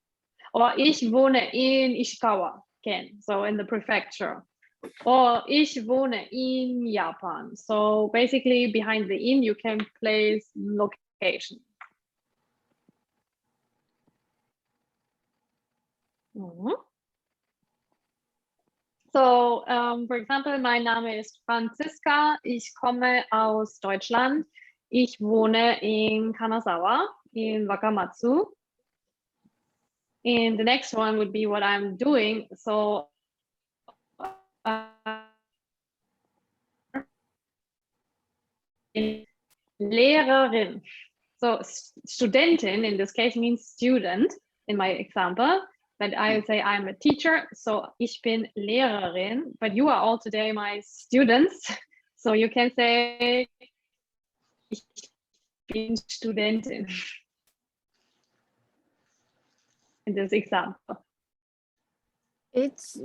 Or ich wohne in Ishikawa, Ken, so in the prefecture. Or ich wohne in Japan. So basically behind the in you can place location. Mhm. So, for example, mein Name ist Franziska. Ich komme aus Deutschland. Ich wohne in Kanazawa, in Wakamatsu. And the next one would be what I'm doing. So, Lehrerin. So Studentin in this case means student in my example, but I would say I'm a teacher, so ich bin Lehrerin, but you are all today my students, so you can say ich bin Studentin in this example. It's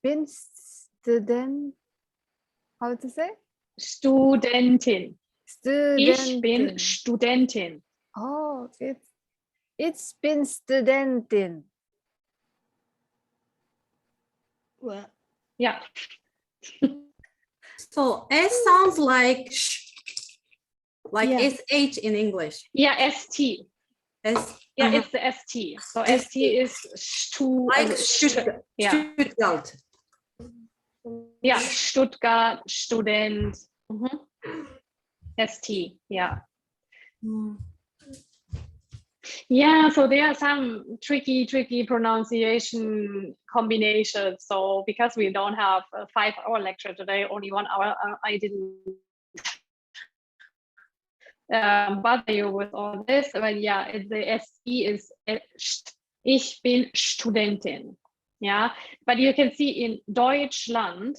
been student. How to say? Studentin. Ich bin Studentin. Studentin. Oh, it's been studentin. Well, Yeah. So S sounds like sh, like Yeah. SH in English. Yeah, ST. S, Yeah, it's the ST. So ST is like yeah. Stuttgart. Yeah, Stuttgart, Student. ST, yeah. Yeah, so there are some tricky pronunciation combinations. So because we don't have a 5-hour lecture today, only 1 hour, I didn't bother you with all this. But yeah, the SE is ich bin Studentin. Yeah, but you can see in Deutschland,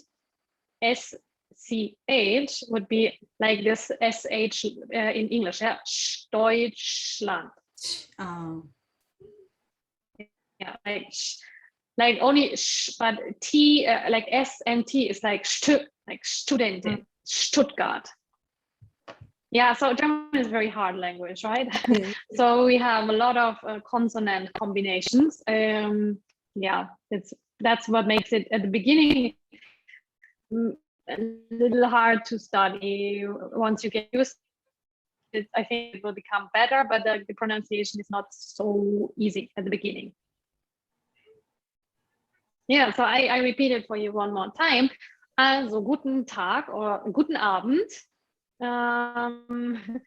SCH would be like this SH in English, yeah, Deutschland. Yeah, like only but T, like S and T is like Studentin, Stuttgart. Yeah, so German is a very hard language, right? So we have a lot of consonant combinations. Yeah, that's what makes it at the beginning a little hard to study. Once you get used to it, I think it will become better, but the pronunciation is not so easy at the beginning. Yeah, so I repeat it for you one more time. Also, guten Tag oder guten Abend. Mein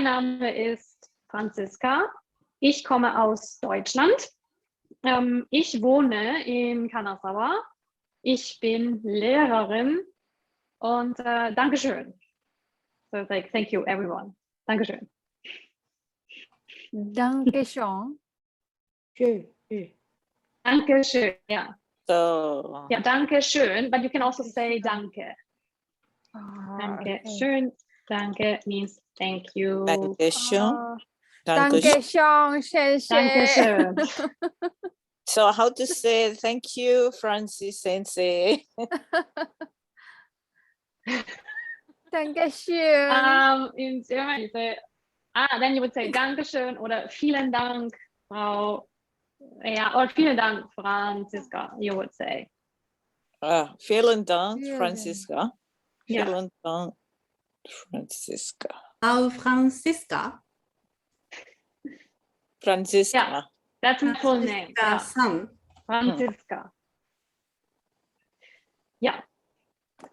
Name ist Franziska. Ich komme aus Deutschland. Ich wohne in Kanazawa. Ich bin Lehrerin und Dankeschön. So it's like, thank you, everyone. Dankeschön. Dankeschön. Dankeschön, yeah. So Yeah, Dankeschön, but you can also say Danke. Danke schön. Danke means thank you. Dankeschön. Dankeschön,谢谢. Dankeschön. So how to say thank you, Francis Sensei? Dankeschön. In German, you say, then you would say Dankeschön oder vielen Dank, Frau. Yeah, or vielen Dank, Franziska, you would say. Vielen Dank, Vielen Franziska. Yeah. Vielen Dank, Franziska. Franziska. Franziska. Yeah. That's my full name. Yeah. San. Franziska. Yeah.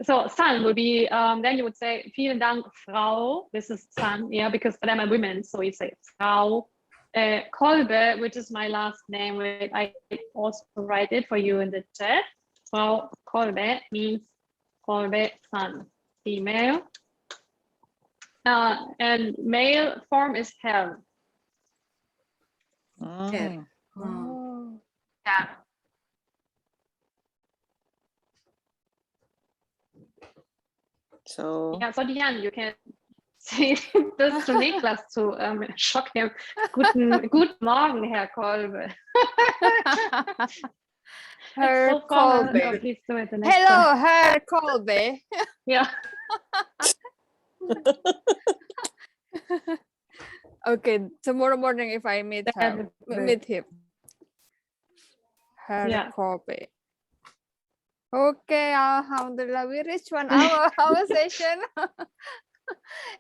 So San would be, then you would say, vielen Dank, Frau. This is San, yeah, because them are women. So you say Frau. Kolbe, which is my last name. I also write it for you in the chat. Frau Kolbe means Kolbe San, female. And male form is Herr. Oh. Yeah. So Yeah, so Diane, you can say this to Niklas to shock him. Guten Morgen, Herr Kolbe. Herr So formal. Kolbe. Oh, please do it the next Hello, time. Herr Kolbe. Yeah. Okay, tomorrow morning if I meet That would be him. Herr Yeah. Kolbe. Okay, Alhamdulillah, we reached 1 hour our session.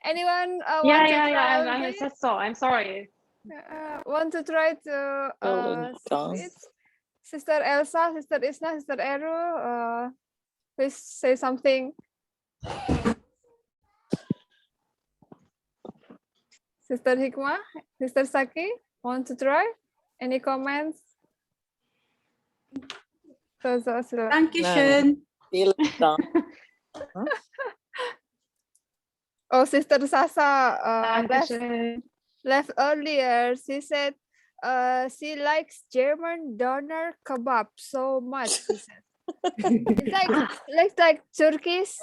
Anyone want to try I this? just saw. I'm sorry. Want to try to Dance. it? Sister Elsa, Sister Isna, Sister Eru, please say something. Sister Hikmah, Sister Saki, want to try? Any comments? Dankeschön. vielen Dank. Oh, Sister Sasa Dankeschön. left earlier. She said she likes German doner kebab so much. She said it's like Turkish.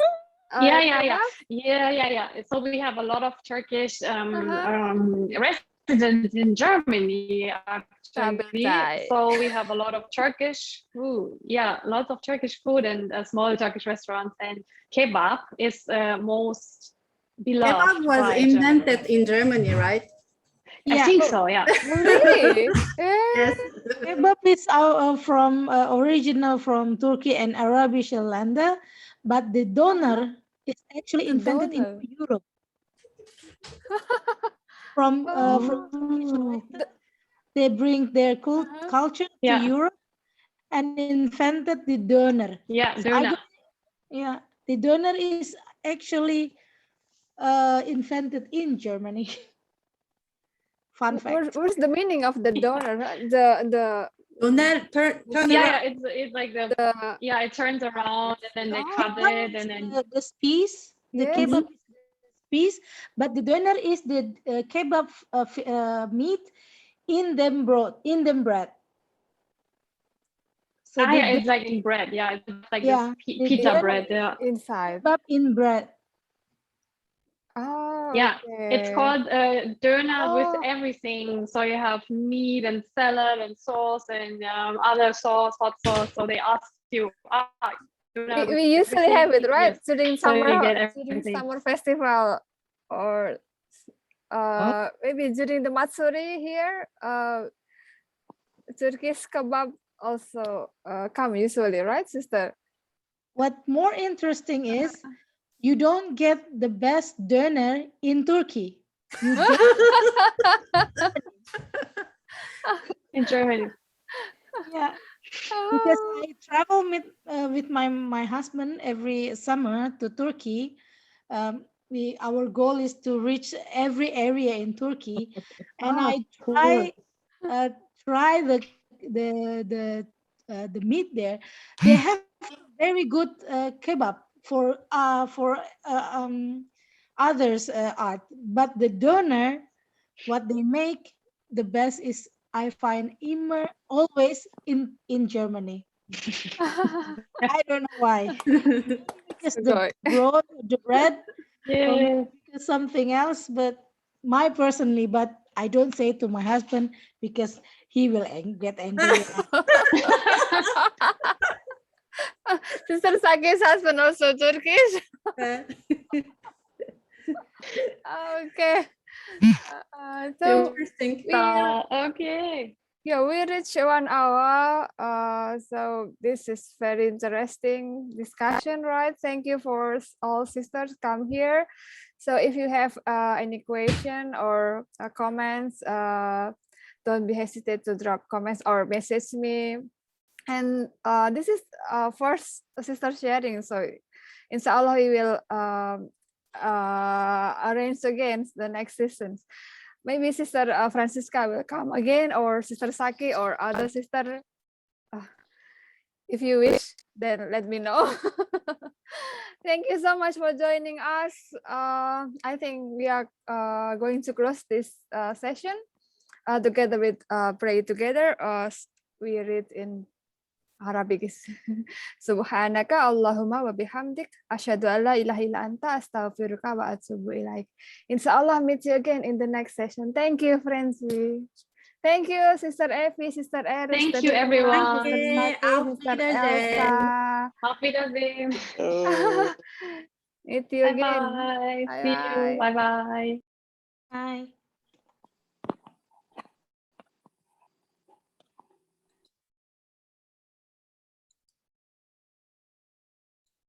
Yeah. Kebab. So we have a lot of Turkish Uh-huh. residents in Germany actually. Tabetai. So we have a lot of Turkish food. Yeah, lots of Turkish food and small Turkish restaurants. And kebab is most beloved. Kebab was by invented Germans. in Germany, right? I think so. Yeah. Really? Yes. Kebab is from original from Turkey and Arabic land, but the doner is actually invented in Doner. Europe. From Oh. they bring their Uh-huh. culture to Yeah. Europe and invented the doner. Yeah, So I doner. don't, yeah, the doner is actually invented in Germany. Fun fact. What's the meaning of the doner? The Doner, turn Yeah, around. it's like the the yeah, it turns around and then they Oh, cut Kebab it is and then the piece. The yes. kebab is the piece, but the doner is the kebab meat in them bread. So yeah, the it's like in bread. Yeah, it's like yeah, this the pita doner bread. Yeah, Inside. kebab in bread. Oh, yeah. It's okay. called doner with Oh, everything. So you have meat and salad and sauce and other sauce, hot sauce. So they ask you, doner with we usually have it, everything? right? Yes. During So you summer get during everything. summer festival or maybe during the Matsuri here, Turkish kebab also come usually, right, sister? What more interesting is you don't get the best doner in Turkey. You get In Germany. yeah, because I travel with my husband every summer to Turkey. Our goal is to reach every area in Turkey, and Oh, I cool. try the meat there. They have very good kebab for others art, but the doner, what they make the best is I find immer always in Germany. I don't know why. Because Sugoi. the bread, or Yeah. maybe because something else, but but I don't say it to my husband because he will get angry. Sister Saki's husband also Turkish. Okay. So Interesting. Okay. yeah, we reached 1 hour. So this is very interesting discussion, right? Thank you for all sisters come here. So if you have any question or comments, don't be hesitate to drop comments or message me. And this is first sister sharing. So inshallah we will arrange again the next sessions. Maybe Sister Franziska will come again, or Sister Saki, or other sister. If you wish, then let me know. Thank you so much for joining us. I think we are going to close this session together with pray together. We read in Arabic is Subhanaka Allahumma wa bihamdik asyhadu an la ilaha illa anta astaghfiruka wa atubu ilaik. Inshallah meet you again in the next session. Thank you, Francie. Thank you, Sister Effie, Sister Eris, Thank Sister you, Dina, everyone. Sister Sati, Sister Elsa. Auf Wiedersehen. Meet you Bye again. bye. Bye See you. bye. Bye bye. Bye.